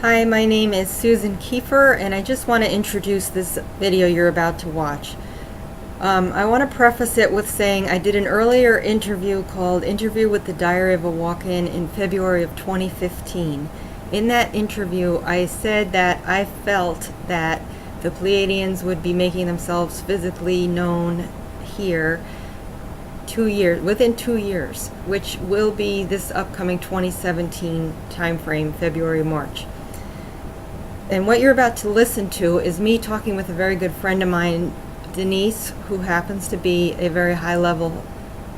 Hi, my name is Susan Kiefer, and I just want to introduce this video you're about to watch. I want to preface it with saying I did an earlier interview called Interview with the Diary of a Walk-In in February of 2015. In that interview, I said that I felt that the Pleiadians would be making themselves physically known here within 2 years, which will be this upcoming 2017 timeframe, February, March. And what you're about to listen to is me talking with a very good friend of mine, Denise, who happens to be a very high-level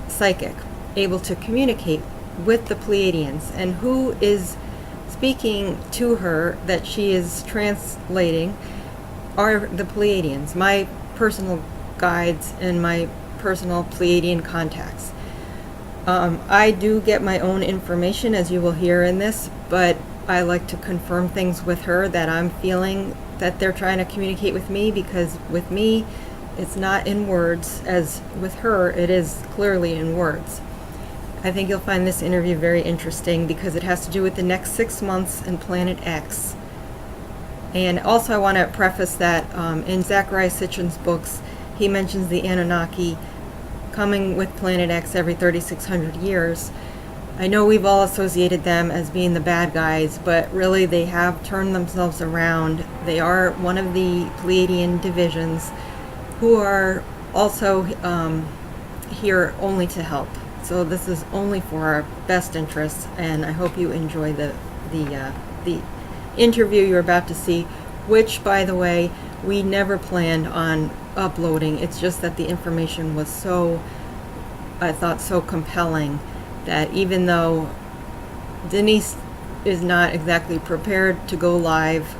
psychic, able to communicate with the Pleiadians, and who is speaking to her that she is translating are the Pleiadians, my personal guides and my personal Pleiadian contacts. I do get my own information, as you will hear in this, but I like to confirm things with her that I'm feeling that they're trying to communicate with me, because with me, it's not in words, as with her, it is clearly in words. I think you'll find this interview very interesting because it has to do with the next 6 months and Planet X. And also I want to preface that in Zachariah Sitchin's books, he mentions the Anunnaki coming with Planet X every 3,600 years. I know we've all associated them as being the bad guys, but really they have turned themselves around. They are one of the Pleiadian divisions who are also here only to help. So this is only for our best interests, and I hope you enjoy the interview you're about to see, which, by the way, we never planned on uploading. It's just that the information was so, I thought, so compelling that even though Denise is not exactly prepared to go live,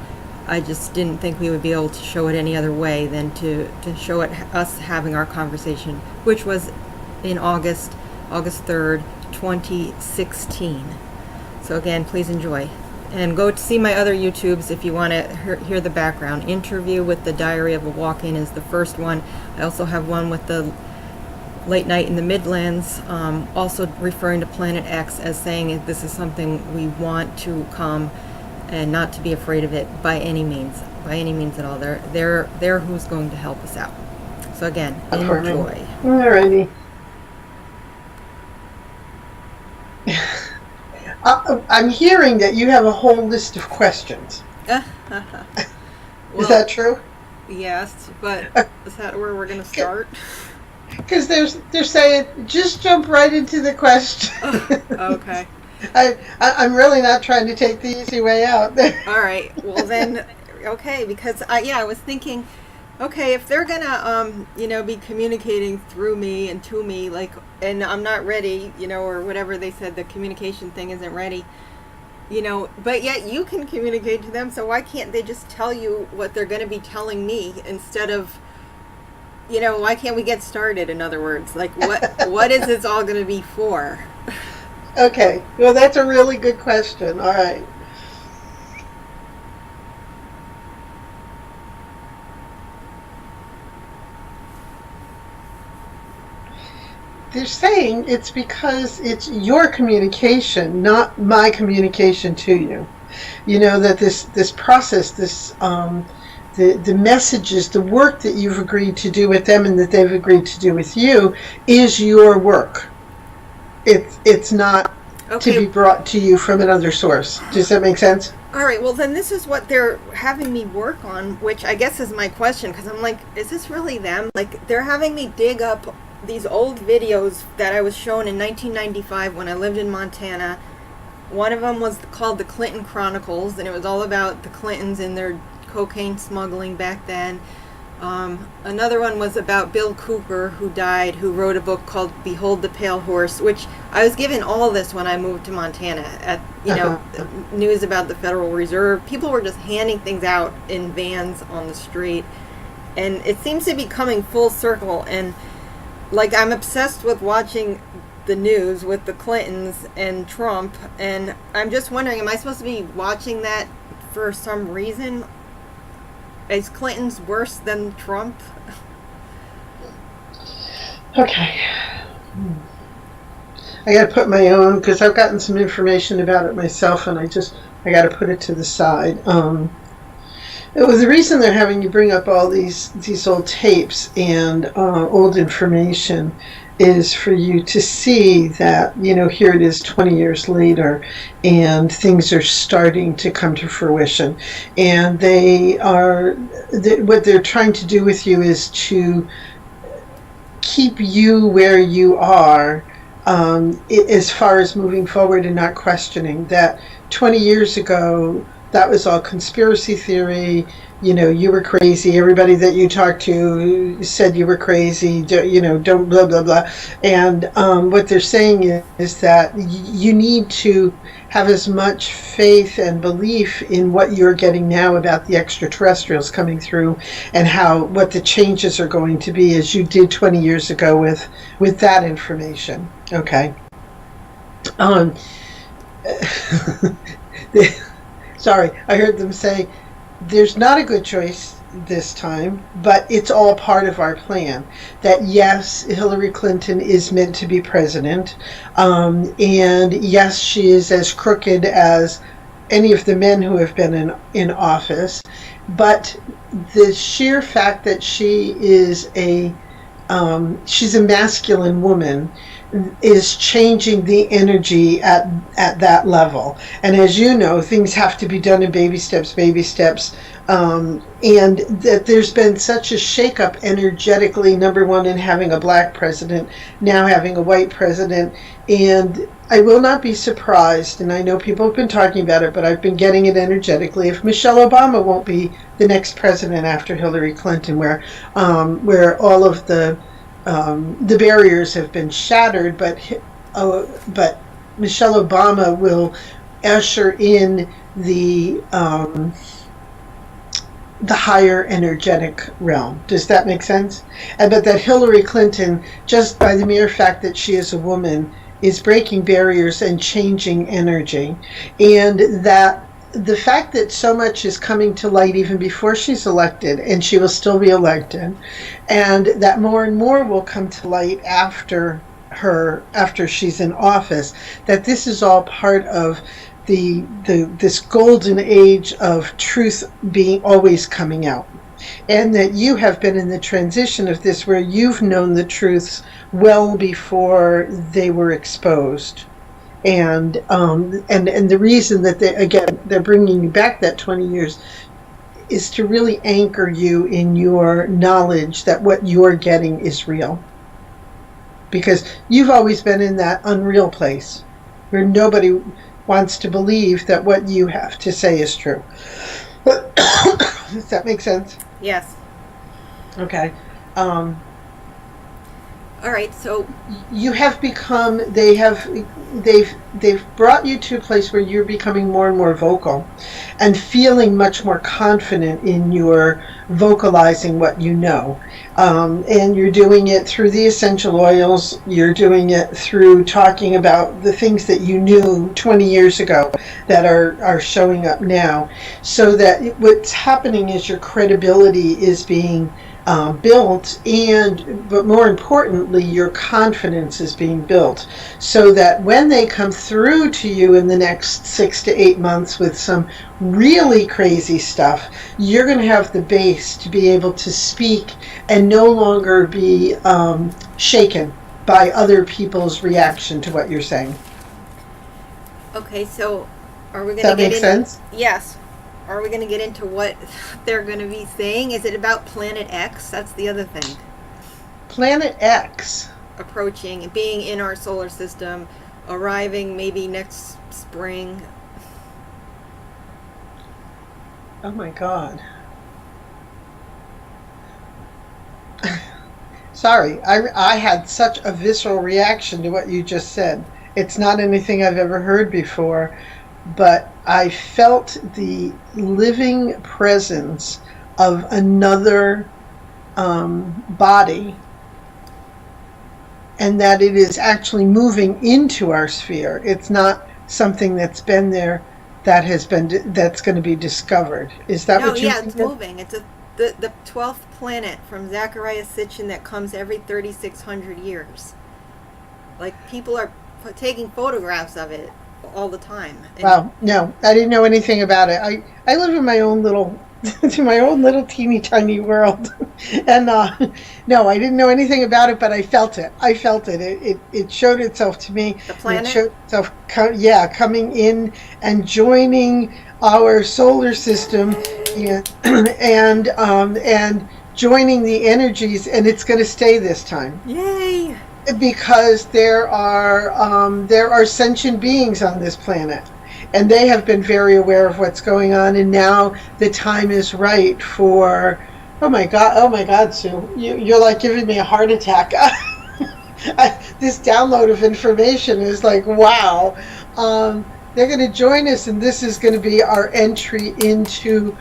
I just didn't think we would be able to show it any other way than to show it us having our conversation, which was in August 3rd, 2016. So again, please enjoy. And go to see my other YouTubes if you want to hear the background. Interview with the Diary of a Walk-In is the first one. I also have one with the Late Night in the Midlands, also referring to Planet X as saying this is something we want to come and not to be afraid of it by any means at all. They're who's going to help us out. So again, enjoy. Alrighty. I'm hearing that you have a whole list of questions. Well, is that true? Yes, but is that where we're going to start? Because they're saying just jump right into the question. Okay. I'm really not trying to take the easy way out. All right. Well then, okay. Because I was thinking, okay, if they're gonna be communicating through me and to me, like, and I'm not ready, or whatever they said, the communication thing isn't ready, but yet you can communicate to them. So why can't they just tell you what they're going to be telling me instead of, why can't we get started? In other words, like what is this all going to be for? Okay, well, that's a really good question. All right. They're saying it's because it's your communication, not my communication to you. That this process, the messages, the work that you've agreed to do with them and that they've agreed to do with you is your work. It's not to be brought to you from another source. Does that make sense? All right, well then this is what they're having me work on, which I guess is my question, because I'm like, is this really them? Like, they're having me dig up these old videos that I was shown in 1995 when I lived in Montana. One of them was called the Clinton Chronicles, and it was all about the Clintons and their cocaine smuggling back then. Another one was about Bill Cooper, who died, who wrote a book called Behold the Pale Horse, which I was given all this when I moved to Montana at, news about the Federal Reserve. People were just handing things out in vans on the street, and it seems to be coming full circle. And like, I'm obsessed with watching the news with the Clintons and Trump, and I'm just wondering, am I supposed to be watching that for some reason? Is Clinton's worse than Trump? Okay. I got to put my own, because I've gotten some information about it myself, and I got to put it to the side. It was the reason they're having you bring up all these old tapes and old information is for you to see that, here it is 20 years later, and things are starting to come to fruition. And what they're trying to do with you is to keep you where you are, as far as moving forward and not questioning that 20 years ago, that was all conspiracy theory. You were crazy. Everybody that you talked to said you were crazy. Don't blah, blah, blah. And what they're saying is that you need to have as much faith and belief in what you're getting now about the extraterrestrials coming through, and what the changes are going to be, as you did 20 years ago with that information. Okay. Sorry, I heard them say there's not a good choice this time, but it's all part of our plan. That yes, Hillary Clinton is meant to be president, and yes, she is as crooked as any of the men who have been in office, but the sheer fact that she's a masculine woman is changing the energy at that level. And as you know, things have to be done in baby steps, and that there's been such a shakeup energetically, number one, in having a black president, now having a white president. And I will not be surprised, and I know people have been talking about it, but I've been getting it energetically, if Michelle Obama won't be the next president after Hillary Clinton, where all of the barriers have been shattered, but Michelle Obama will usher in the higher energetic realm. Does that make sense? But that Hillary Clinton, just by the mere fact that she is a woman, is breaking barriers and changing energy, and that the fact that so much is coming to light even before she's elected, and she will still be elected, and that more and more will come to light after she's in office, that this is all part of this golden age of truth being always coming out, and that you have been in the transition of this where you've known the truths well before they were exposed. And the reason that they're bringing you back that 20 years is to really anchor you in your knowledge that what you're getting is real, because you've always been in that unreal place where nobody wants to believe that what you have to say is true. Does that make sense? Yes. Okay. All right, so you have become, they've brought you to a place where you're becoming more and more vocal and feeling much more confident in your vocalizing what you know. And you're doing it through the essential oils, you're doing it through talking about the things that you knew 20 years ago that are showing up now. So that what's happening is your credibility is being built, but more importantly, your confidence is being built, so that when they come through to you in the next 6 to 8 months with some really crazy stuff, you're going to have the base to be able to speak and no longer be shaken by other people's reaction to what you're saying. okay, so are we going to That makes sense? Yes. Are we going to get into what they're going to be saying? Is it about Planet X? That's the other thing. Planet X. Approaching, being in our solar system, arriving maybe next spring. Oh my God. Sorry, I had such a visceral reaction to what you just said. It's not anything I've ever heard before, but I felt the living presence of another body, and that it is actually moving into our sphere. It's not something that's been there that's going to be discovered. Is that what you think? No, yeah, it's moving. It's the 12th planet from Zachariah Sitchin that comes every 3,600 years. Like, people are taking photographs of it all the time. And Wow. No, I didn't know anything about it. I live in my own little to my own little teeny tiny world, and no, I didn't know anything about it, but I felt it. I felt it. It showed itself to me. the And it planet. showed itself, coming in and joining our solar system, and and joining the energies, and it's going to stay this time. Yay! Because there are sentient beings on this planet, and they have been very aware of what's going on, and now the time is right for. Oh my God, Sue, you're like giving me a heart attack. This download of information is like, wow. They're going to join us, and this is going to be our entry into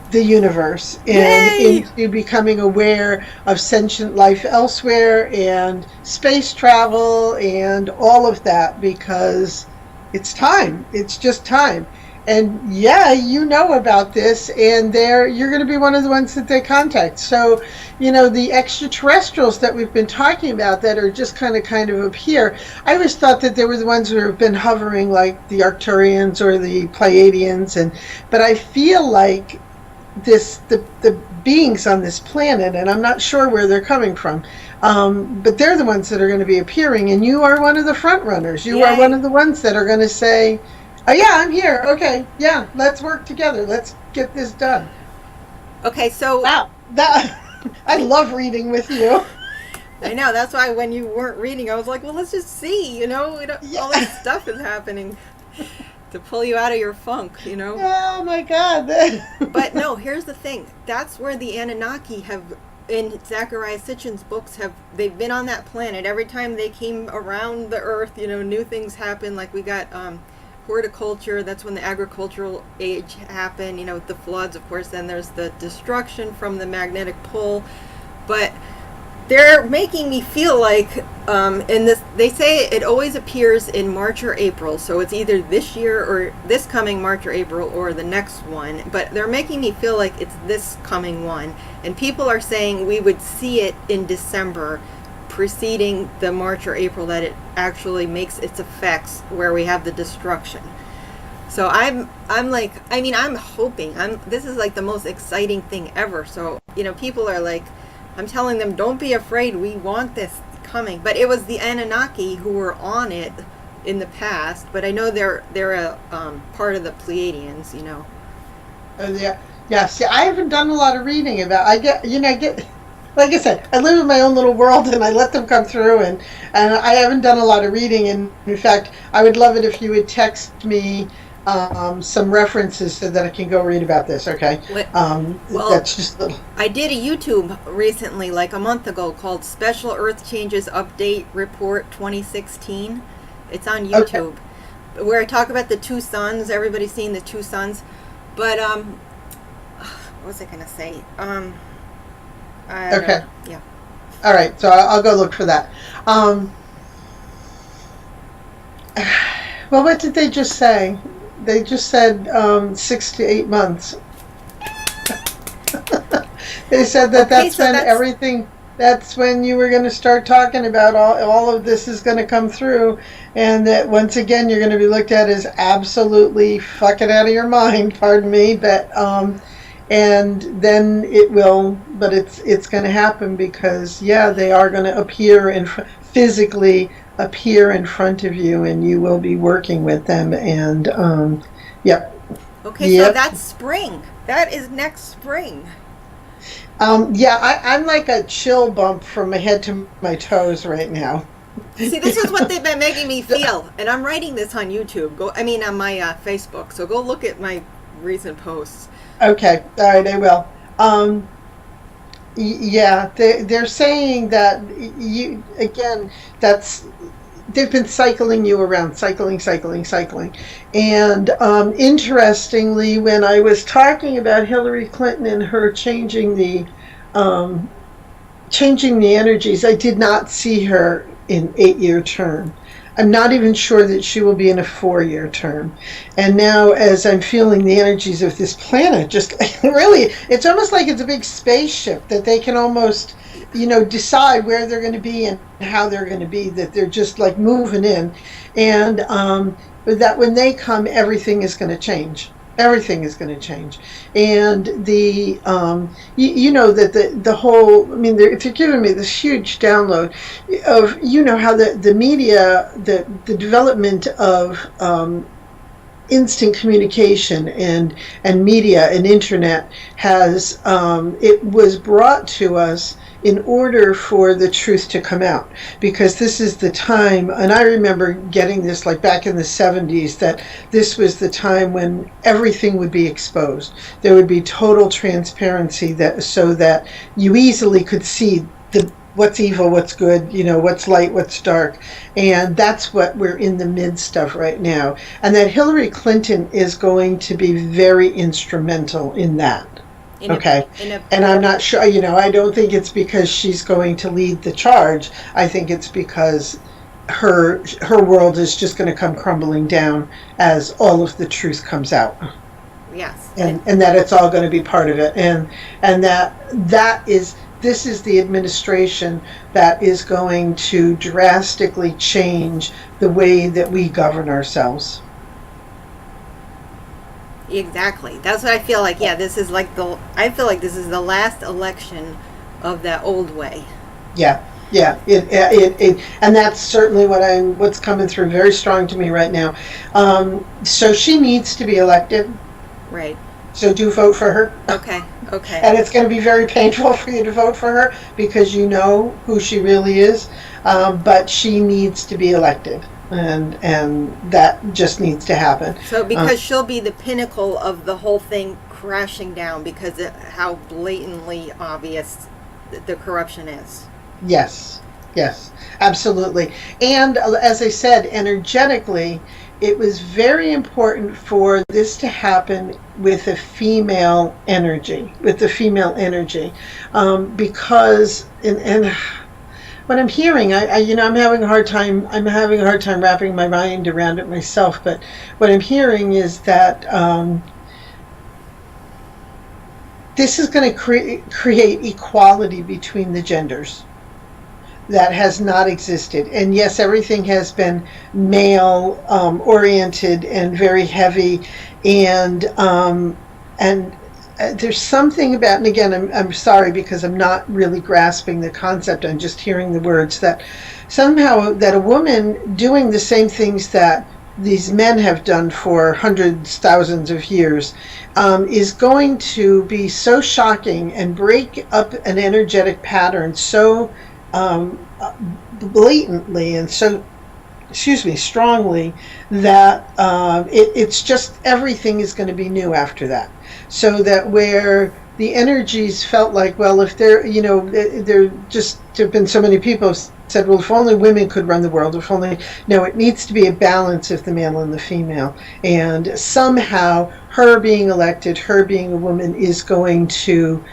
the universe and Yay! into becoming aware of sentient life elsewhere and space travel and all of that, because it's time. It's just time. And yeah, you know about this, and you're going to be one of the ones that they contact. So, the extraterrestrials that we've been talking about that are just kind of up here, I always thought that they were the ones who have been hovering, like the Arcturians or the Pleiadians, but I feel like the beings on this planet, and I'm not sure where they're coming from, but they're the ones that are going to be appearing, and you are one of the front runners. You are Yay. one of the ones that are going to say, oh yeah, I'm here. Okay, yeah, let's work together. Let's get this done. Okay, so Wow, I love reading with you. I know that's why when you weren't reading, I was like, well, let's just see. All this stuff is happening to pull you out of your funk. Oh my God. But no, here's the thing. That's where the Anunnaki have, in Zachariah Sitchin's books, they've been on that planet. Every time they came around the Earth, new things happen. Like we got horticulture. That's when the agricultural age happened. The floods, of course. Then there's the destruction from the magnetic pull. But they're making me feel like, in this, they say it always appears in March or April, so it's either this year or this coming March or April or the next one, but they're making me feel like it's this coming one, and people are saying we would see it in December, preceding the March or April, that it actually makes its effects where we have the destruction. So I'm hoping, this is like the most exciting thing ever, so, people are like, I'm telling them, don't be afraid, we want this coming. But it was the Anunnaki who were on it in the past, but I know they're a part of the Pleiadians, Yeah. See, I haven't done a lot of reading about. I get, like I said, I live in my own little world, and I let them come through, and I haven't done a lot of reading. And in fact, I would love it if you would text me some references so that I can go read about this. Okay. Well, that's just little. I did a YouTube recently, like a month ago, called Special Earth Changes Update Report 2016. It's on YouTube, where I talk about the two suns. Everybody's seen the two suns, but what was I gonna say? Okay. Yeah. All right. So I'll go look for that. Well, what did they just say? They just said 6 to 8 months. They said that that's when everything. That's when you were going to start talking about all of this is going to come through, and that once again you're going to be looked at as absolutely fucking out of your mind. Pardon me, but and then it will. But it's going to happen because they are going to appear and physically appear in front of you, and you will be working with them. And Okay, so that's spring. That is next spring. I'm like a chill bump from my head to my toes right now. See, this is what they've been making me feel, and I'm writing this on YouTube. On my Facebook. So go look at my recent posts. Okay, all right, I will. They're saying that they've been cycling you around, cycling. And interestingly, when I was talking about Hillary Clinton and her changing the energies, I did not see her in 8-year term. I'm not even sure that she will be in a 4-year term. And now, as I'm feeling the energies of this planet, just really, it's almost like it's a big spaceship that they can almost decide where they're going to be and how they're going to be, that they're just like moving in. And that when they come, everything is going to change. Everything is going to change. And that the whole, I mean, if you're giving me this huge download of, how the media, the development of instant communication and media and internet has, it was brought to us in order for the truth to come out, because this is the time, and I remember getting this like back in the 70s, that this was the time when everything would be exposed. There would be total transparency, so that you easily could see what's evil, what's good, what's light, what's dark. And that's what we're in the midst of right now. And that Hillary Clinton is going to be very instrumental in that. Okay. And I'm not sure, I don't think it's because she's going to lead the charge. I think it's because her world is just going to come crumbling down as all of the truth comes out. Yes. And that it's all going to be part of it. And this is the administration that is going to drastically change the way that we govern ourselves. Exactly. That's what I feel like. Yeah, this is like I feel like this is the last election of that old way. Yeah. And that's certainly what's coming through very strong to me right now. So she needs to be elected. Right. So do vote for her. Okay. And it's going to be very painful for you to vote for her, because you know who she really is. But she needs to be elected. And that just needs to happen. So because she'll be the pinnacle of the whole thing crashing down, because of how blatantly obvious the corruption is. Yes, absolutely. And as I said, energetically, it was very important for this to happen with a female energy, because what I'm hearing, I'm having a hard time wrapping my mind around it myself. But what I'm hearing is that this is going to create equality between the genders that has not existed. And yes, everything has been male oriented and very heavy, and there's something about, and again, I'm sorry because I'm not really grasping the concept, I'm just hearing the words, that somehow that a woman doing the same things that these men have done for hundreds, thousands of years is going to be so shocking and break up an energetic pattern so blatantly and so strongly, that it's just everything is going to be new after that. So that where the energies felt like, well, if there have been so many people said, well, if only women could run the world, no, it needs to be a balance of the male and the female. And somehow her being elected, her being a woman, is going to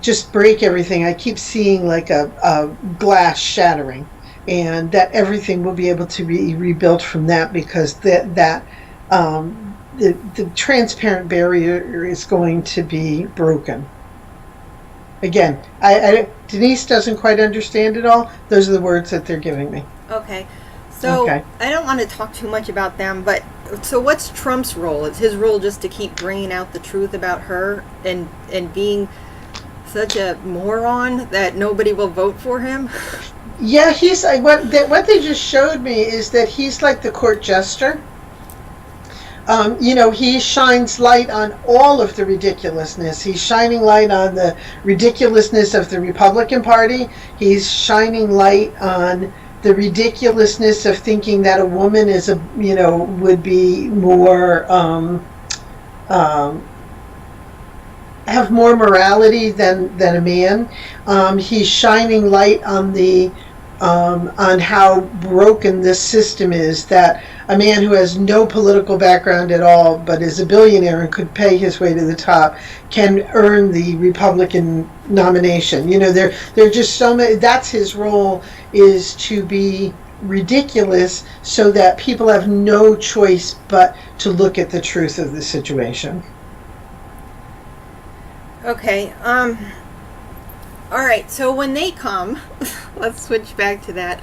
just break everything. I keep seeing like a glass shattering, and that everything will be able to be rebuilt from that, because the transparent barrier is going to be broken. Again, Denise doesn't quite understand it all. Those are the words that they're giving me. Okay. So okay. I don't want to talk too much about them, but so what's Trump's role? Is his role just to keep bringing out the truth about her and being such a moron that nobody will vote for him? Yeah, he's what they just showed me is that he's like the court jester. He shines light on all of the ridiculousness. He's shining light on the ridiculousness of the Republican Party. He's shining light on the ridiculousness of thinking that a woman would be more, have more morality than a man. He's shining light on how broken this system is, that a man who has no political background at all but is a billionaire and could pay his way to the top can earn the Republican nomination. There are just so many. That's his role, is to be ridiculous so that people have no choice but to look at the truth of the situation. Okay. All right, so when they come, let's switch back to that.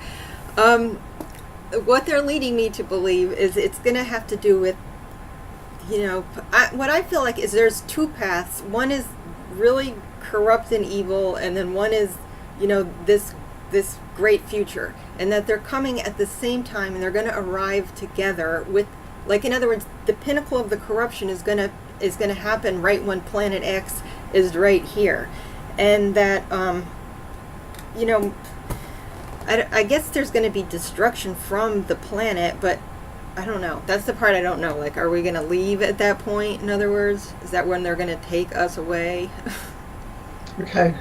What they're leading me to believe is it's going to have to do with, what I feel like is there's two paths. One is really corrupt and evil, and then one is, this great future, and that they're coming at the same time, and they're going to arrive together with, like, in other words, the pinnacle of the corruption is going to happen right when Planet X is right here. And that, I guess there's going to be destruction from the planet, but I don't know. That's the part I don't know. Like, are we going to leave at that point, in other words? Is that when they're going to take us away? Okay.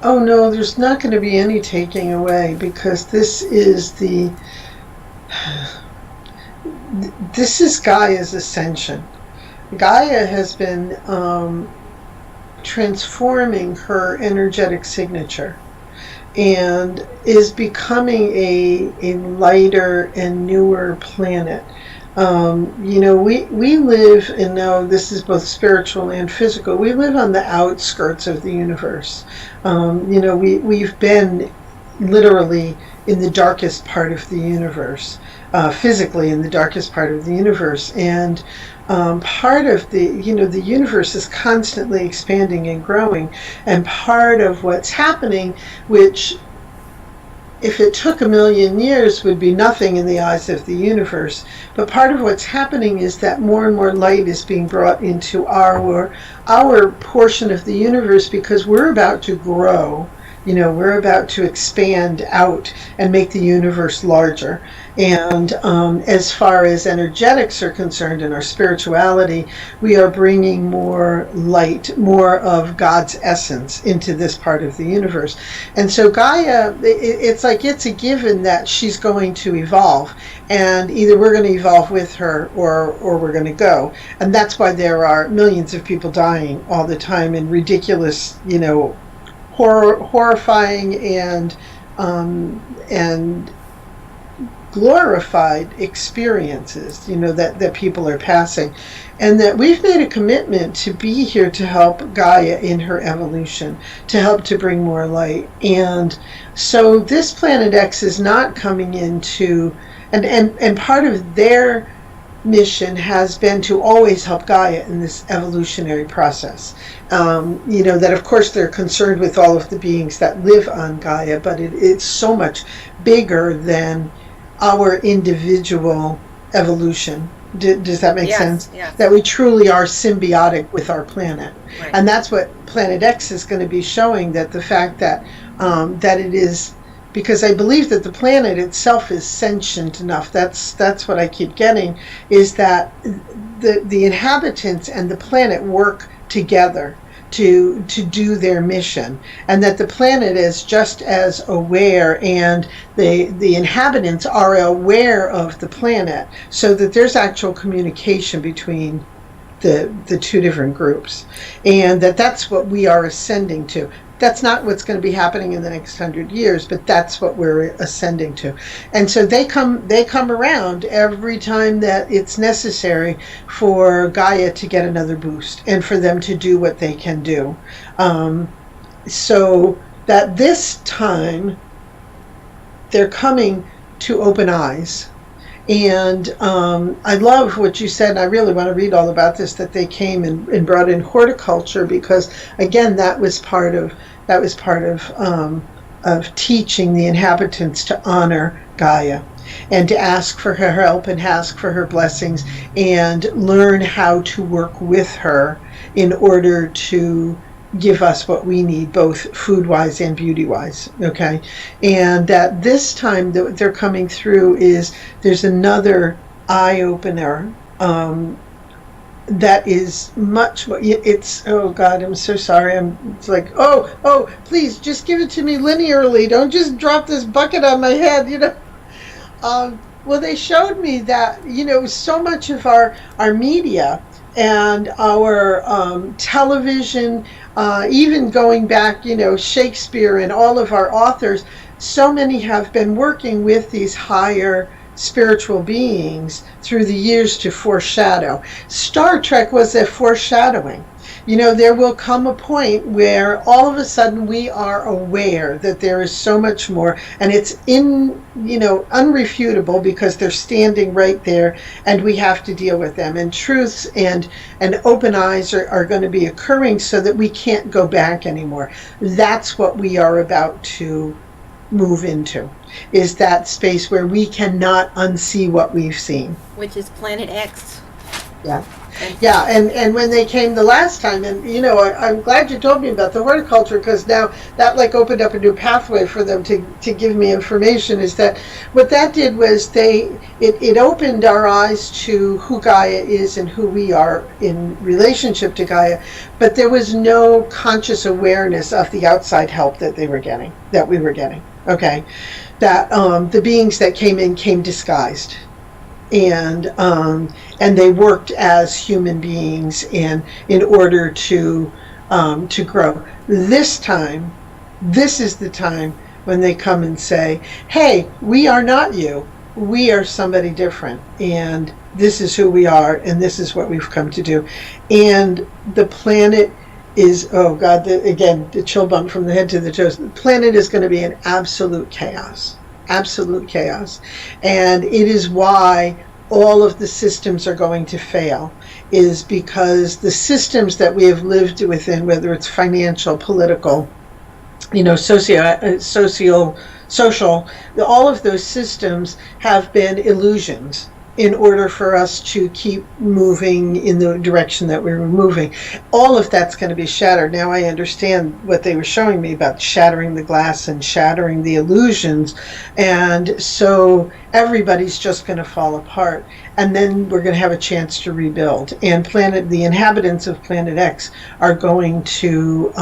Oh, no, there's not going to be any taking away, because this is Gaia's ascension. Gaia has been transforming her energetic signature and is becoming a lighter and newer planet. We live, and now this is both spiritual and physical, we live on the outskirts of the universe. We've been literally in the darkest part of the universe, physically in the darkest part of the universe, and part of the universe is constantly expanding and growing, and part of what's happening, which if it took 1,000,000 years would be nothing in the eyes of the universe, but part of what's happening is that more and more light is being brought into our portion of the universe, because we're about to grow. We're about to expand out and make the universe larger. And as far as energetics are concerned and our spirituality, we are bringing more light, more of God's essence into this part of the universe. And so Gaia, it's like it's a given that she's going to evolve. And either we're going to evolve with her or we're going to go. And that's why there are millions of people dying all the time in ridiculous, horrifying and glorified experiences, that people are passing, and that we've made a commitment to be here to help Gaia in her evolution, to help to bring more light. And so this Planet X is not coming into, and part of their mission has been to always help Gaia in this evolutionary process. That of course they're concerned with all of the beings that live on Gaia, but it's so much bigger than our individual evolution. Does that make sense? Yes. That we truly are symbiotic with our planet. Right. And that's what Planet X is going to be showing, that the fact that it is, because I believe that the planet itself is sentient enough. That's what I keep getting, is that the inhabitants and the planet work together to do their mission, and that the planet is just as aware, and the inhabitants are aware of the planet, so that there's actual communication between the two different groups, and that's what we are ascending to. That's not what's going to be happening in the next 100 years, but that's what we're ascending to. And so they come around every time that it's necessary for Gaia to get another boost and for them to do what they can do. So that this time they're coming to open eyes. And I love what you said, and I really want to read all about this, that they came and brought in horticulture, because again, that was part of teaching the inhabitants to honor Gaia and to ask for her help and ask for her blessings and learn how to work with her in order to give us what we need, both food-wise and beauty-wise, okay? And that this time that they're coming through there's another eye-opener that is much more, it's, oh God, I'm so sorry. It's like, oh, please just give it to me linearly. Don't just drop this bucket on my head, Well, they showed me that, so much of our media and our television, even going back, Shakespeare and all of our authors, so many have been working with these higher spiritual beings through the years to foreshadow. Star Trek was a foreshadowing. You know, there will come a point where all of a sudden we are aware that there is so much more, and it's unrefutable, because they're standing right there, and we have to deal with them. And truths and open eyes are going to be occurring, so that we can't go back anymore. That's what we are about to move into, is that space where we cannot unsee what we've seen. Which is Planet X. Yeah. Yeah, and when they came the last time, and I'm glad you told me about the horticulture, because now that like opened up a new pathway for them to give me information. Is that what that did was it opened our eyes to who Gaia is and who we are in relationship to Gaia, but there was no conscious awareness of the outside help that we were getting. Okay, that the beings that came in came disguised. And they worked as human beings in order to grow. This is the time when they come and say, "Hey, we are not you. We are somebody different, and this is who we are, and this is what we've come to do." And the planet is, oh God, again, the chill bump from the head to the toes. The planet is going to be in absolute chaos. Absolute chaos. And it is why all of the systems are going to fail, is because the systems that we have lived within, whether it's financial, political, social, all of those systems have been illusions in order for us to keep moving in the direction that we were moving. All of that's going to be shattered. Now I understand what they were showing me about shattering the glass and shattering the illusions. And so everybody's just going to fall apart. And then we're going to have a chance to rebuild. And the inhabitants of Planet X are going to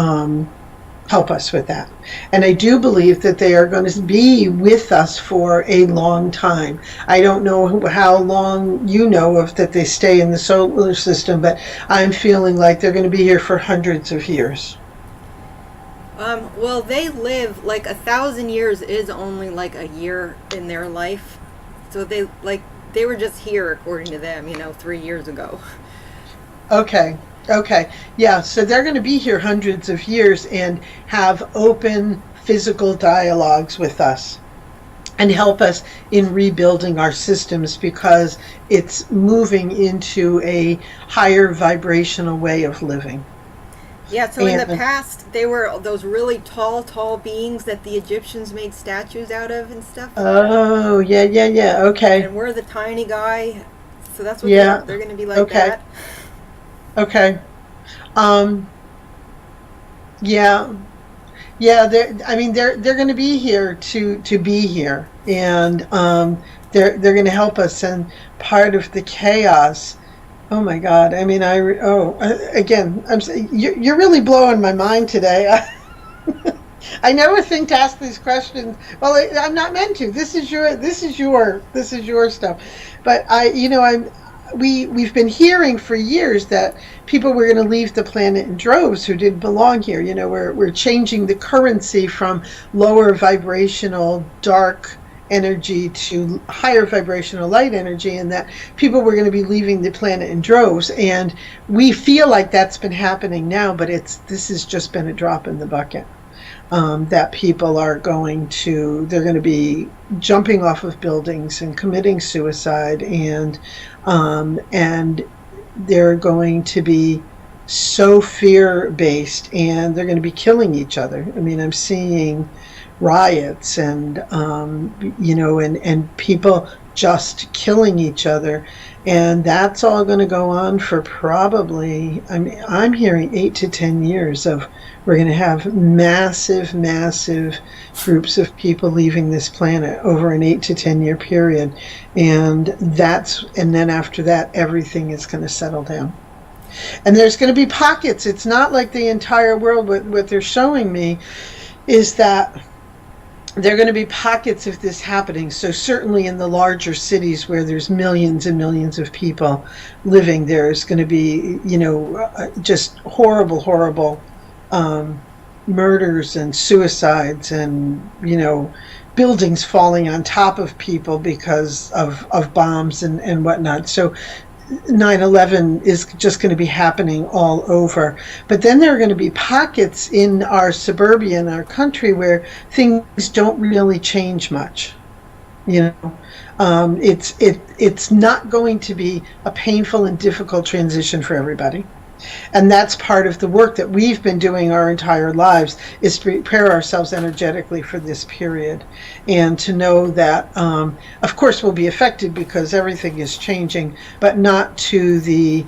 help us with that. And I do believe that they are going to be with us for a long time. I don't know how long that they stay in the solar system, but I'm feeling like they're going to be here for hundreds of years. Well, they live like 1,000 years is only like a year in their life. So they were just here according to them, 3 years ago. Okay. Yeah, so they're going to be here hundreds of years and have open physical dialogues with us and help us in rebuilding our systems, because it's moving into a higher vibrational way of living. Yeah, so in the past, they were those really tall beings that the Egyptians made statues out of and stuff. Oh, yeah, okay. And we're the tiny guy, so that's what they're going to be like that. Okay. Yeah. They're going to be here to be here, and they're going to help us. And part of the chaos. Oh my God! Again, you're really blowing my mind today. I never think to ask these questions. Well, I'm not meant to. This is your stuff. But we've been hearing for years that people were going to leave the planet in droves who didn't belong here. We're changing the currency from lower vibrational dark energy to higher vibrational light energy, and that people were going to be leaving the planet in droves. And we feel like that's been happening now, but this has just been a drop in the bucket. That people are going to be jumping off of buildings and committing suicide, and they're going to be so fear-based, and they're going to be killing each other. I'm seeing riots and people just killing each other, and that's all going to go on for probably, I'm hearing 8 to 10 years of, we're going to have massive groups of people leaving this planet over an 8 to 10 year period, and then after that everything is going to settle down. And there's going to be pockets. It's not like the entire world. What they're showing me is that there are going to be pockets of this happening. So certainly in the larger cities where there's millions and millions of people living, there's going to be, just horrible murders and suicides, and, buildings falling on top of people because of bombs and whatnot. So 9/11 is just going to be happening all over. But then there are going to be pockets in our suburbia, in our country, where things don't really change much. You know, it's not going to be a painful and difficult transition for everybody. And that's part of the work that we've been doing our entire lives, is to prepare ourselves energetically for this period, and to know that of course we'll be affected because everything is changing, but not to the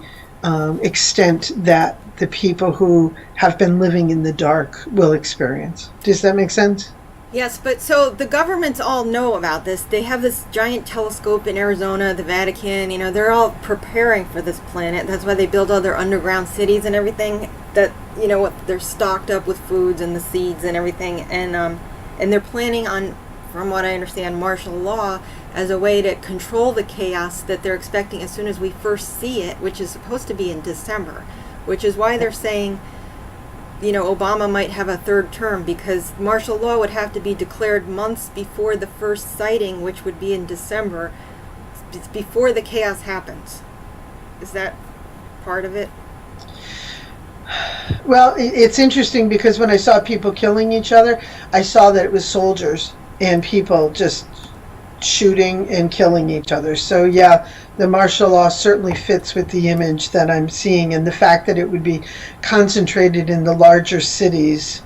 extent that the people who have been living in the dark will experience. Does that make sense? Yes, but so the governments all know about this. They have this giant telescope in Arizona, the Vatican, they're all preparing for this planet. That's why they build all their underground cities and everything. That, they're stocked up with foods and the seeds and everything. And they're planning on, from what I understand, martial law as a way to control the chaos that they're expecting as soon as we first see it, which is supposed to be in December, which is why they're saying Obama might have a third term, because martial law would have to be declared months before the first sighting, which would be in December, before the chaos happens. Is that part of it? Well, it's interesting because when I saw people killing each other, I saw that it was soldiers and people just shooting and killing each other. So yeah, the martial law certainly fits with the image that I'm seeing, and the fact that it would be concentrated in the larger cities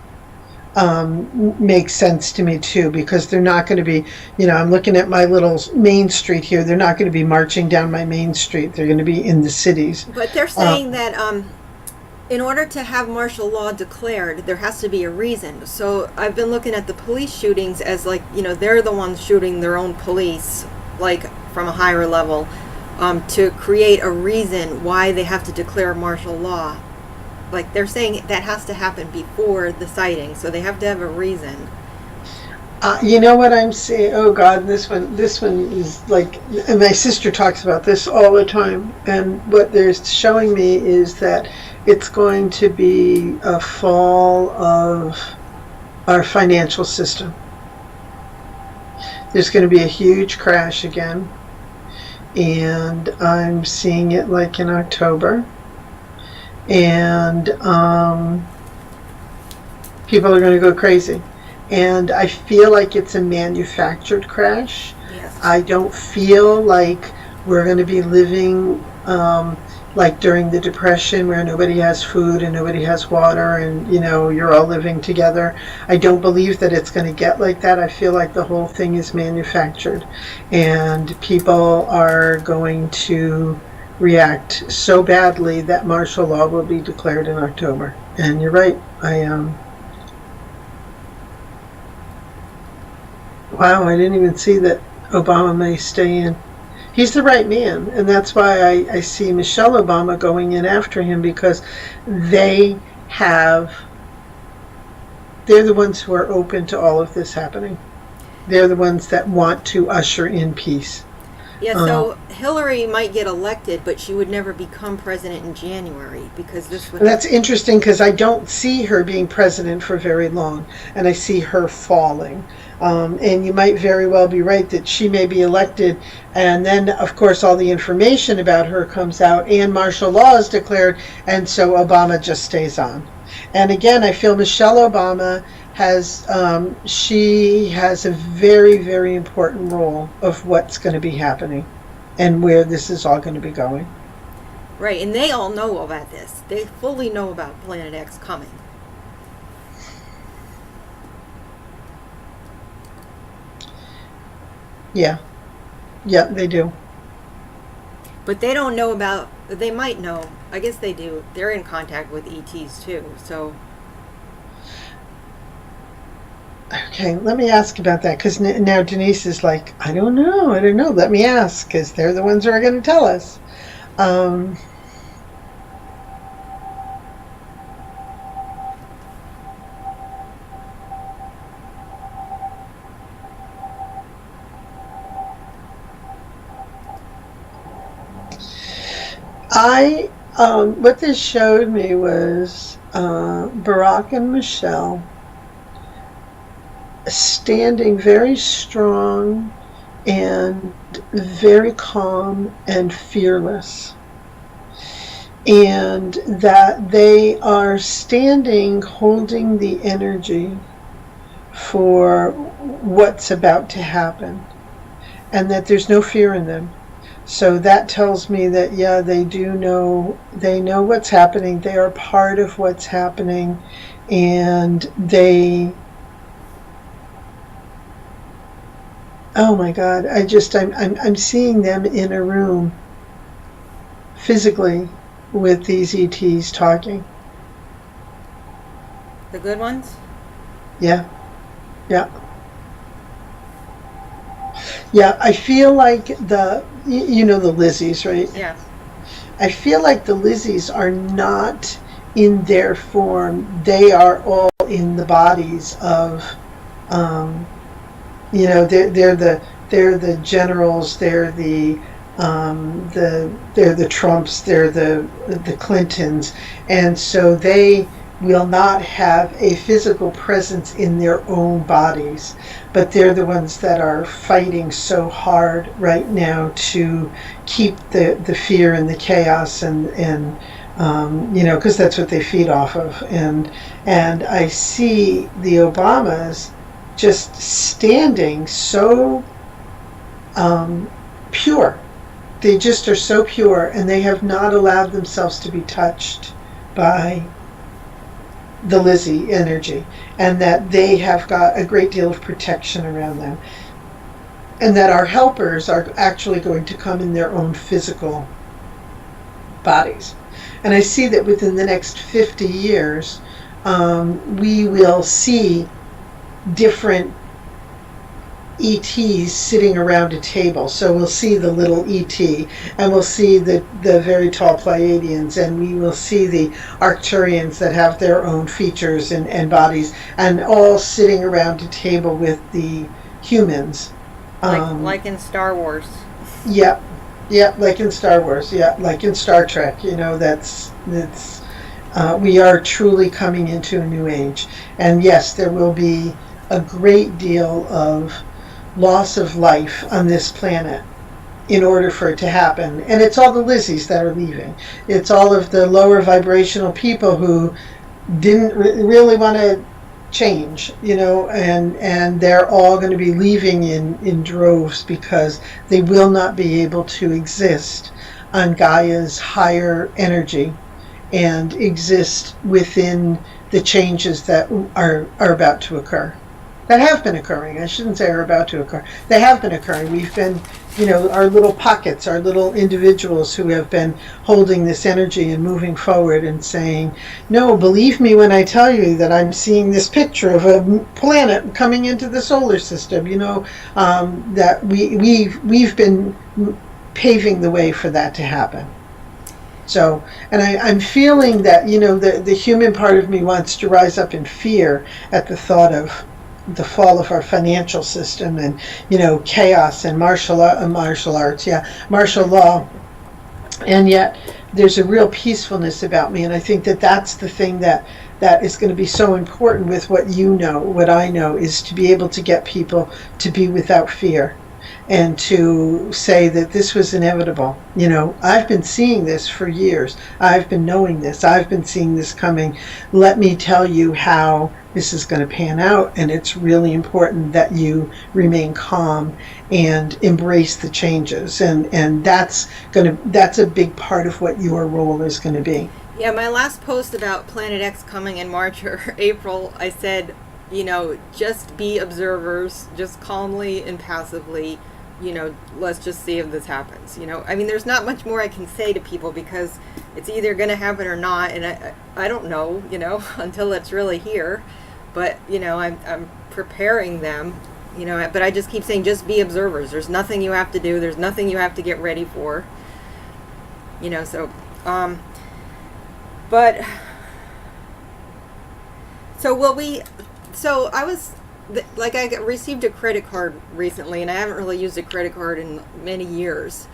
makes sense to me too, because they're not going to be, I'm looking at my little main street here, they're not going to be marching down my main street, they're going to be in the cities. But they're saying that in order to have martial law declared, there has to be a reason. So I've been looking at the police shootings as they're the ones shooting their own police, from a higher level, to create a reason why they have to declare martial law. They're saying that has to happen before the sighting, so they have to have a reason. You know what I'm saying? Oh God, this one is and my sister talks about this all the time. And what they're showing me is that it's going to be a fall of our financial system. There's going to be a huge crash again, and I'm seeing it in October, and people are going to go crazy. And I feel like it's a manufactured crash. Yes. I don't feel like we're going to be living like during the Depression, where nobody has food and nobody has water, and you're all living together. I don't believe that it's going to get like that. I feel like the whole thing is manufactured, and people are going to react so badly that martial law will be declared in October. And you're right. Wow, I didn't even see that Obama may stay in. He's the right man, and that's why I see Michelle Obama going in after him, because they're the ones who are open to all of this happening. They're the ones that want to usher in peace. Yeah, so Hillary might get elected, but she would never become president in January, because this would... That's interesting, because I don't see her being president for very long, and I see her falling. And you might very well be right that she may be elected, and then, of course, all the information about her comes out, and martial law is declared, and so Obama just stays on. And again, I feel Michelle Obama she has a very, very important role of what's going to be happening and where this is all going to be going. Right, and they all know about this. They fully know about Planet X coming. Yeah, they do. But they don't know about... They might know. I guess they do. They're in contact with ETs too, so... Okay, let me ask about that, because now Denise is like, I don't know, let me ask, because they're the ones who are going to tell us. What this showed me was Barack and Michelle standing very strong and very calm and fearless. and that they are standing holding the energy for what's about to happen, and that there's no fear in them. So that tells me that, yeah, they do know, they know what's happening, they are part of what's happening, and they, oh my God, I'm seeing them in a room physically with these ETs talking. The good ones? Yeah, yeah. Yeah, I feel like you know, the Lizzies, right? Yes. I feel like the Lizzies are not in their form. They are all in the bodies of, um, you know, they're the generals, they're the Trumps, they're the Clintons, and so they will not have a physical presence in their own bodies, but they're the ones that are fighting so hard right now to keep the fear and the chaos and you know, because that's what they feed off of. And I see the Obamas just standing so pure. They just are so pure, and they have not allowed themselves to be touched by the Lizzie energy, and that they have got a great deal of protection around them, and that our helpers are actually going to come in their own physical bodies. And I see that within the next 50 years, we will see different ETs sitting around a table. So we'll see the little ET, and we'll see the very tall Pleiadians, and we will see the Arcturians that have their own features and bodies, and all sitting around a table with the humans. Like in Star Wars. Yep. Yep, like in Star Wars. Yeah, like in Star Trek. You know, that's we are truly coming into a new age. And yes, there will be a great deal of loss of life on this planet in order for it to happen. And it's all the Lizzies that are leaving. It's all of the lower vibrational people who didn't really want to change, you know, and they're all going to be leaving in droves, because they will not be able to exist on Gaia's higher energy and exist within the changes that are about to occur. That have been occurring. I shouldn't say are about to occur. They have been occurring. We've been, you know, our little pockets, our little individuals who have been holding this energy and moving forward and saying, no, believe me when I tell you that I'm seeing this picture of a planet coming into the solar system, you know, that we've been paving the way for that to happen. So, and I'm feeling that, you know, the human part of me wants to rise up in fear at the thought of the fall of our financial system, and, you know, chaos and martial arts, yeah, martial law. And yet there's a real peacefulness about me, and I think that that's the thing that is going to be so important with what you know, what I know, is to be able to get people to be without fear, and to say that this was inevitable. You know, I've been seeing this for years. I've been knowing this. I've been seeing this coming. Let me tell you how this is going to pan out, and it's really important that you remain calm and embrace the changes. And that's a big part of what your role is going to be. Yeah, my last post about Planet X coming in March or April, I said, you know, just be observers, just calmly and passively, you know, let's just see if this happens. You know, I mean, there's not much more I can say to people, because it's either going to happen or not, and I don't know, you know, until it's really here. But, you know, I'm preparing them, you know, but I just keep saying, just be observers. There's nothing you have to do. There's nothing you have to get ready for, you know, so, but, so will we, so I was, like, I received a credit card recently, and I haven't really used a credit card in many years.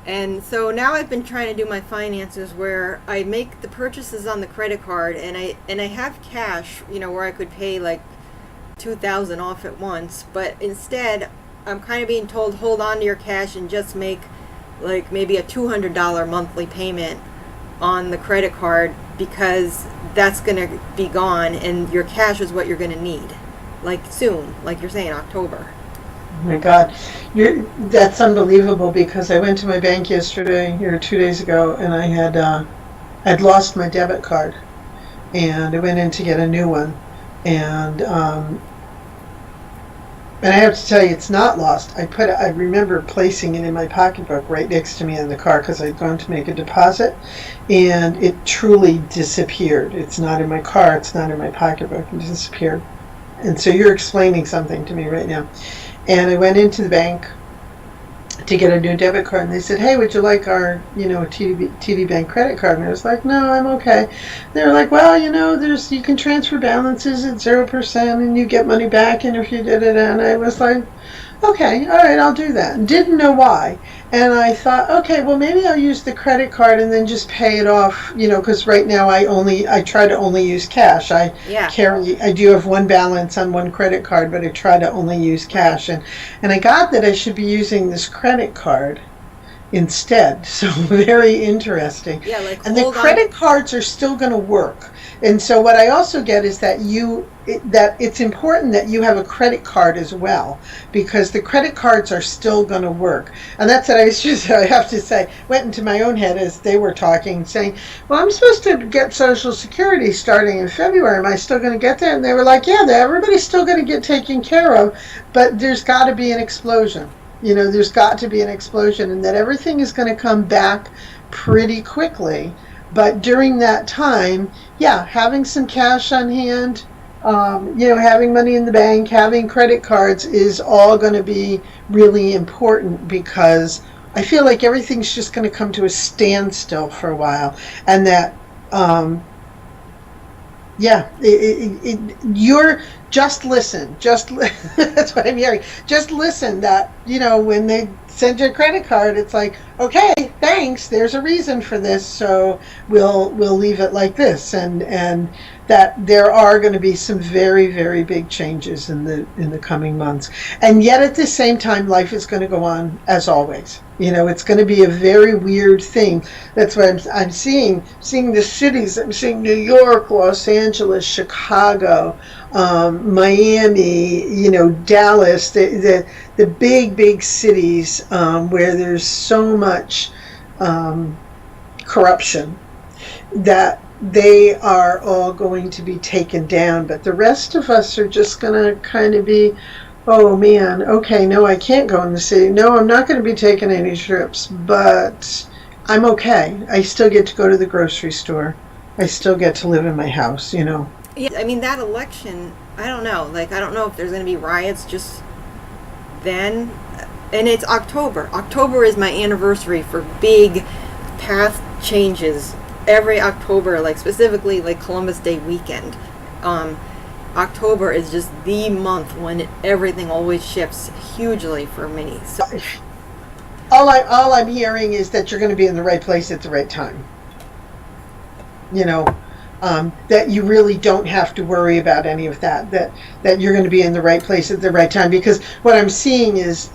And so now I've been trying to do my finances where I make the purchases on the credit card, and I have cash, you know, where I could pay like $2,000 off at once. But instead, I'm kind of being told, hold on to your cash and just make like maybe a $200 monthly payment on the credit card because that's going to be gone and your cash is what you're going to need. Like soon, like you're saying, October. Oh my God, that's unbelievable because I went to my bank yesterday or 2 days ago and I'd lost my debit card and I went in to get a new one and I have to tell you, it's not lost. I remember placing it in my pocketbook right next to me in the car because I'd gone to make a deposit, and it truly disappeared. It's not in my car. It's not in my pocketbook. It disappeared. And so you're explaining something to me right now. And I went into the bank to get a new debit card, and they said, "Hey, would you like our, TD Bank credit card?" And I was like, "No, I'm okay." They were like, "Well, you can transfer balances at 0%, and you get money back, and if you did it," and I was like, "Okay, all right, I'll do that." Didn't know why, and I thought, okay, well, maybe I'll use the credit card and then just pay it off, because right now I try to only use cash. I do have one balance on one credit card, but I try to only use cash, and I got that I should be using this credit card instead. So very interesting. Yeah, like and the credit cards are still going to work. And so what I also get is that it's important that you have a credit card as well, because the credit cards are still going to work. And that's what I have to say, went into my own head as they were talking, saying, "Well, I'm supposed to get Social Security starting in February. Am I still going to get that?" And they were like, "Yeah, everybody's still going to get taken care of, but there's got to be an explosion. There's got to be an explosion, and that everything is going to come back pretty quickly. But during that time, having some cash on hand, having money in the bank, having credit cards is all going to be really important, because I feel like everything's just going to come to a standstill for a while, and that you're just listen. That's what I'm hearing. Just listen. That when they send you a credit card, it's like, okay, thanks. There's a reason for this, so we'll leave it like this, and that there are going to be some very, very big changes in the coming months, and yet at the same time, life is going to go on as always. It's going to be a very weird thing. That's what I'm seeing the cities. I'm seeing New York, Los Angeles, Chicago, Miami, Dallas, the big cities where there's so much corruption that they are all going to be taken down. But the rest of us are just going to kind of be, "Oh man, okay, no, I can't go in the city. No, I'm not going to be taking any trips, but I'm okay. I still get to go to the grocery store. I still get to live in my house, Yeah, I mean, that election, I don't know. Like, I don't know if there's going to be riots just then. And it's October. October is my anniversary for big path changes. Every October, like specifically like Columbus Day weekend. October is just the month when everything always shifts hugely for me. So all I'm hearing is that you're going to be in the right place at the right time. That you really don't have to worry about any of that. That you're going to be in the right place at the right time, because what I'm seeing is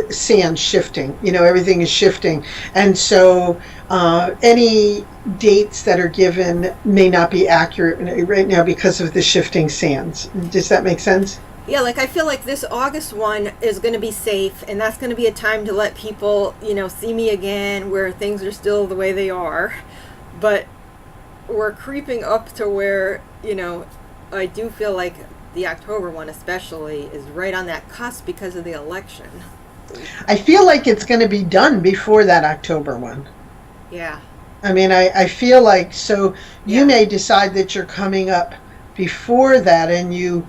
sand shifting. Everything is shifting, and so any dates that are given may not be accurate right now because of the shifting sands. Does that make sense? Yeah, like I feel like this August one is going to be safe, and that's going to be a time to let people, see me again, where things are still the way they are, but we're creeping up to where, I do feel like the October one especially is right on that cusp because of the election. I feel like it's going to be done before that October one. Yeah. I mean, I feel like, so you may decide that you're coming up before that, and you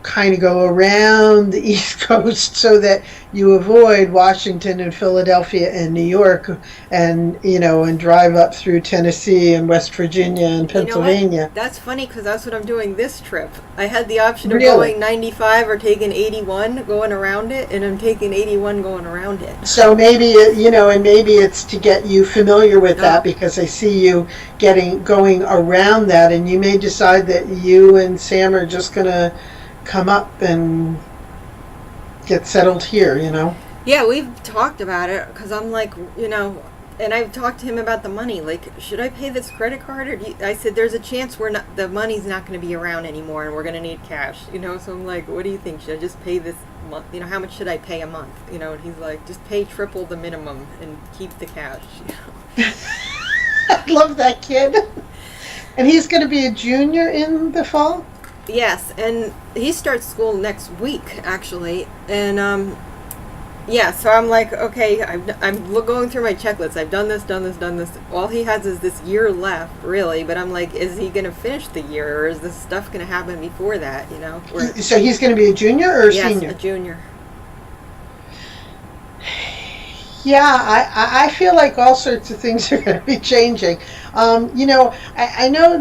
kind of go around the East Coast so that you avoid Washington and Philadelphia and New York, and and drive up through Tennessee and West Virginia and Pennsylvania. That's funny, because that's what I'm doing this trip. I had the option of going 95 or taking 81 going around it, and I'm taking 81 going around it. So maybe and maybe it's to get you familiar with that, because I see you going around that, and you may decide that you and Sam are just gonna come up and get settled here. Yeah, we've talked about it, because I'm like, and I've talked to him about the money. Like, should I pay this credit card, or I said there's a chance the money's not going to be around anymore, and we're going to need cash. So I'm like, what do you think? Should I just pay this month? How much should I pay a month? And he's like, just pay triple the minimum and keep the cash. I love that kid. And he's going to be a junior in the fall? Yes, and he starts school next week, actually. And yeah, so I'm like, okay, I'm going through my checklist. I've done this. All he has is this year left, really. But I'm like, is he going to finish the year, or is this stuff going to happen before that? So he's going to be a junior or a senior? Yes, a junior. Yeah, I feel like all sorts of things are going to be changing. I know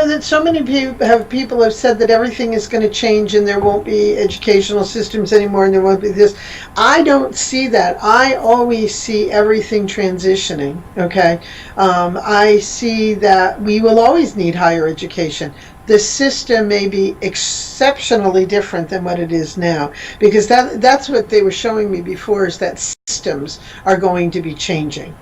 that so many people have said that everything is going to change and there won't be educational systems anymore and there won't be this. I don't see that. I always see everything transitioning, okay? I see that we will always need higher education. The system may be exceptionally different than what it is now, because that's what they were showing me before, is that systems are going to be changing.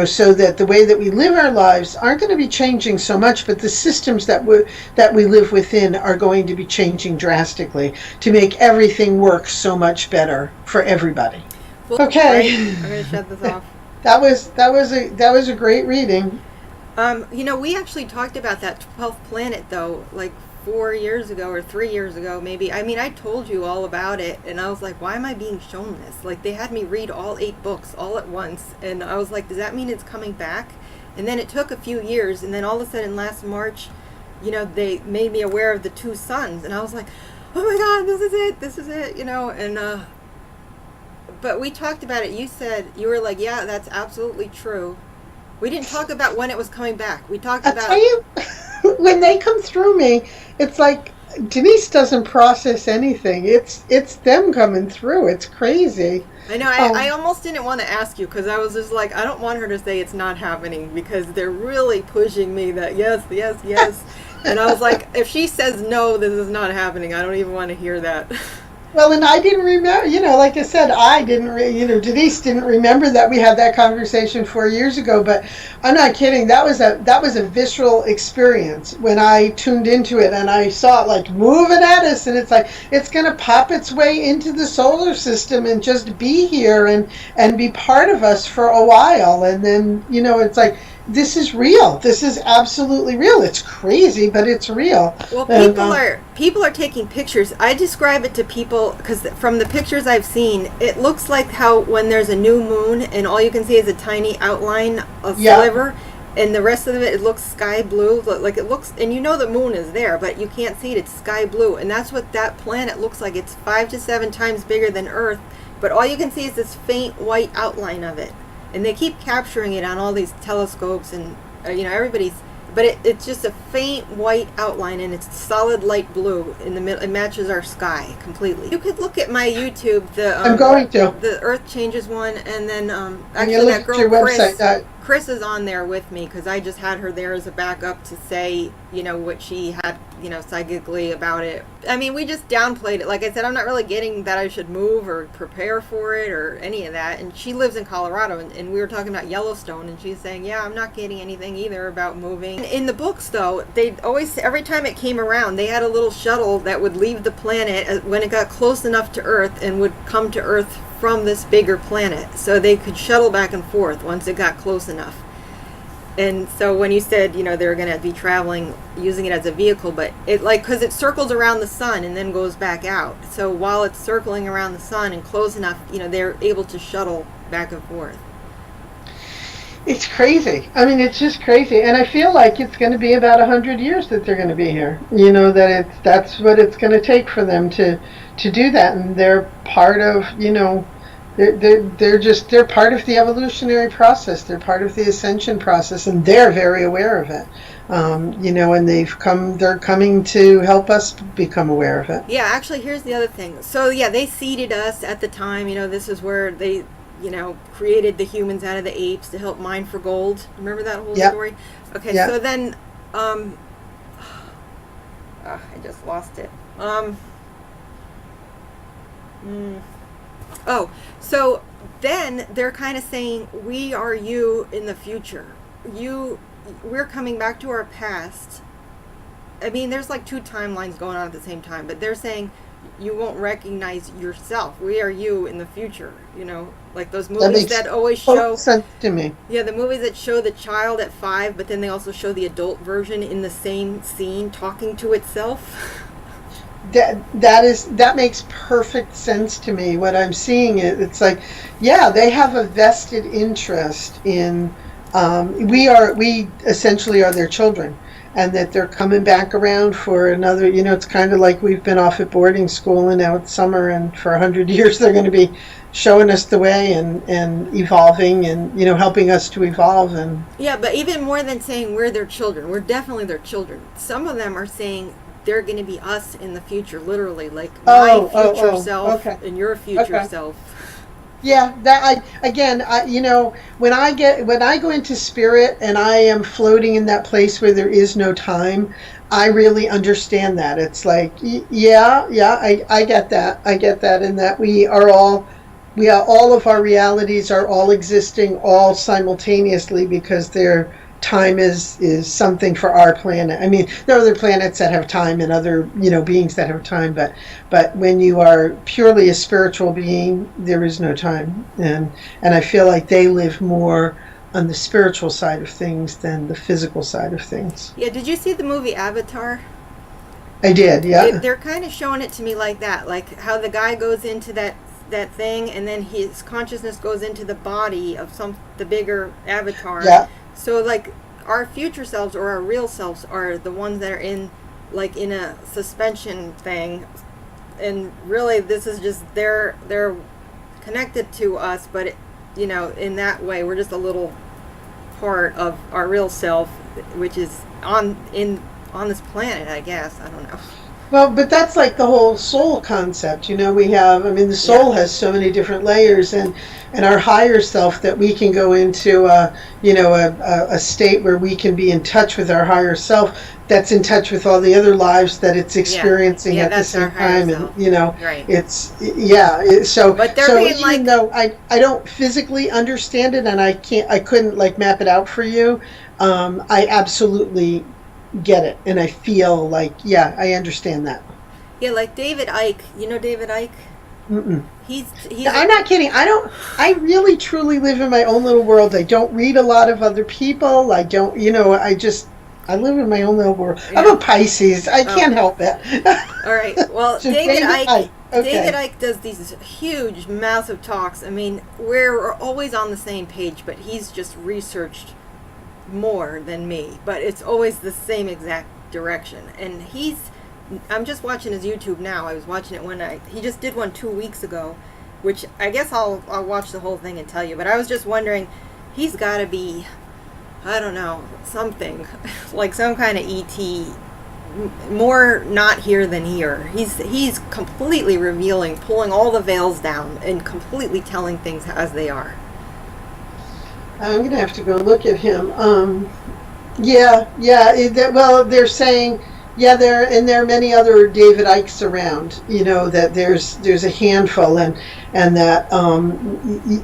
So that the way that we live our lives aren't going to be changing so much, but the systems that we live within are going to be changing drastically to make everything work so much better for everybody. Well, okay, right. I'm going to shut this off. That was a great reading. We actually talked about that 12th planet, though, like 4 years ago or 3 years ago, maybe. I mean, I told you all about it, and I was like, why am I being shown this? Like, they had me read all 8 books all at once, and I was like, does that mean it's coming back? And then it took a few years, and then all of a sudden last March, they made me aware of the 2 suns, and I was like, oh my God, this is it, and, but we talked about it. You were like, yeah, that's absolutely true. We didn't talk about when it was coming back. We talked about... Tell you, when they come through me, it's like Denise doesn't process anything. It's them coming through. It's crazy. I know. I almost didn't want to ask you, because I was just like, I don't want her to say it's not happening, because they're really pushing me that yes. And I was like, if she says no, this is not happening, I don't even want to hear that. Well, and I didn't remember, like I said, Denise didn't remember that we had that conversation 4 years ago, but I'm not kidding. That was a visceral experience when I tuned into it and I saw it like moving at us, and it's like, it's going to pop its way into the solar system and just be here and be part of us for a while. And then, it's like, this is real. This is absolutely real. It's crazy, but it's real. Well, people are taking pictures. I describe it to people because from the pictures I've seen, it looks like how when there's a new moon and all you can see is a tiny outline of sliver, and the rest of it looks sky blue. Like it looks, and the moon is there, but you can't see it. It's sky blue, and that's what that planet looks like. It's 5 to 7 times bigger than Earth, but all you can see is this faint white outline of it. And they keep capturing it on all these telescopes and, everybody's... But it's just a faint white outline, and it's solid light blue in the middle. It matches our sky completely. You could look at my YouTube, I'm going to. The Earth Changes one, and then actually that girl Chris is on there with me, because I just had her there as a backup to say, what she had, psychically about it. I mean, we just downplayed it. Like I said, I'm not really getting that I should move or prepare for it or any of that. And she lives in Colorado, and we were talking about Yellowstone, and she's saying, yeah, I'm not getting anything either about moving. In the books, though, they always, every time it came around, they had a little shuttle that would leave the planet when it got close enough to Earth and would come to Earth from this bigger planet, so they could shuttle back and forth once it got close enough. And so when you said, they're going to be traveling using it as a vehicle, but because it circles around the sun and then goes back out. So while it's circling around the sun and close enough, they're able to shuttle back and forth. It's crazy. I mean, it's just crazy. And I feel like it's going to be about 100 years that they're going to be here. That's what it's going to take for them to do that. And they're part of, they're part of the evolutionary process. They're part of the ascension process, and they're very aware of it. And they're coming to help us become aware of it. Yeah, actually, here's the other thing. So yeah, they seeded us at the time. This is where they, created the humans out of the apes to help mine for gold. Remember that whole story? Okay, so then, I just lost it. So then they're kind of saying, we are you in the future. We're coming back to our past. I mean, there's like two timelines going on at the same time, but they're saying you won't recognize yourself. We are you in the future, like those movies that always show sense to me. Yeah, the movies that show the child at 5, but then they also show the adult version in the same scene talking to itself. That makes perfect sense to me. What I'm seeing it's like, yeah, they have a vested interest in. We essentially are their children, and that they're coming back around for another. It's kind of like we've been off at boarding school, and now it's summer, and for 100 years they're going to be showing us the way and evolving and helping us to evolve. And yeah, but even more than saying we're their children, we're definitely their children. Some of them are saying they're going to be us in the future, literally, like my future self and your future self. Yeah, when I go into spirit and I am floating in that place where there is no time, I really understand that. It's like, I get that. I get that, in that we are all of our realities are all existing all simultaneously, because their time is something for our planet. I mean, there are other planets that have time and other beings that have time, but when you are purely a spiritual being, there is no time, and I feel like they live more on the spiritual side of things than the physical side of things. Yeah, did you see the movie Avatar? I did, yeah. They're kind of showing it to me like that, like how the guy goes into that thing, and then his consciousness goes into the body of the bigger avatar. Yeah. So like our future selves or our real selves are the ones that are in a suspension thing, and really this is just they're connected to us, but in that way we're just a little part of our real self, which is on this planet, I guess. I don't know. Well, but that's like the whole soul concept. The soul has so many different layers, and our higher self, that we can go into a state where we can be in touch with our higher self, that's in touch with all the other lives that it's experiencing at the same time. Self. And right. So but they're so being even though I don't physically understand it, and I couldn't map it out for you, I absolutely get it, and I feel like, I understand that. Yeah, like David Icke. You know David Icke? Mm-mm. He's I'm not kidding. I really truly live in my own little world. I don't read a lot of other people. I don't, I live in my own little world. Yeah. I'm a Pisces. I can't help it. All right. Well, So David Icke. Okay. David Icke does these huge, massive talks. I mean, we're always on the same page, but he's just researched more than me, but it's always the same exact direction. And I'm just watching his YouTube now. I was watching it one night. He just did one 2 weeks ago, which I guess I'll watch the whole thing and tell you. But I was just wondering, he's got to be, I don't know, something like some kind of ET, more not here than here. He's completely revealing, pulling all the veils down, and completely telling things as they are. I'm going to have to go look at him. They're saying, there are many other David Icke's around. That there's a handful, and that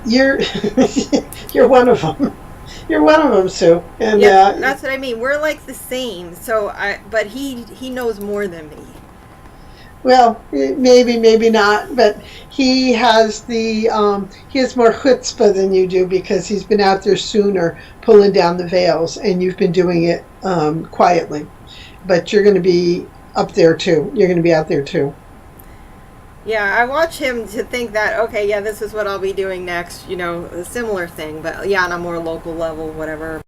you're one of them. You're one of them, Sue. And that's what I mean. We're like the same. But he knows more than me. Well, maybe not, but he has he has more chutzpah than you do, because he's been out there sooner pulling down the veils, and you've been doing it quietly. But you're going to be up there too. You're going to be out there too. Yeah, I watch him to think that, okay, this is what I'll be doing next, a similar thing, but on a more local level, whatever.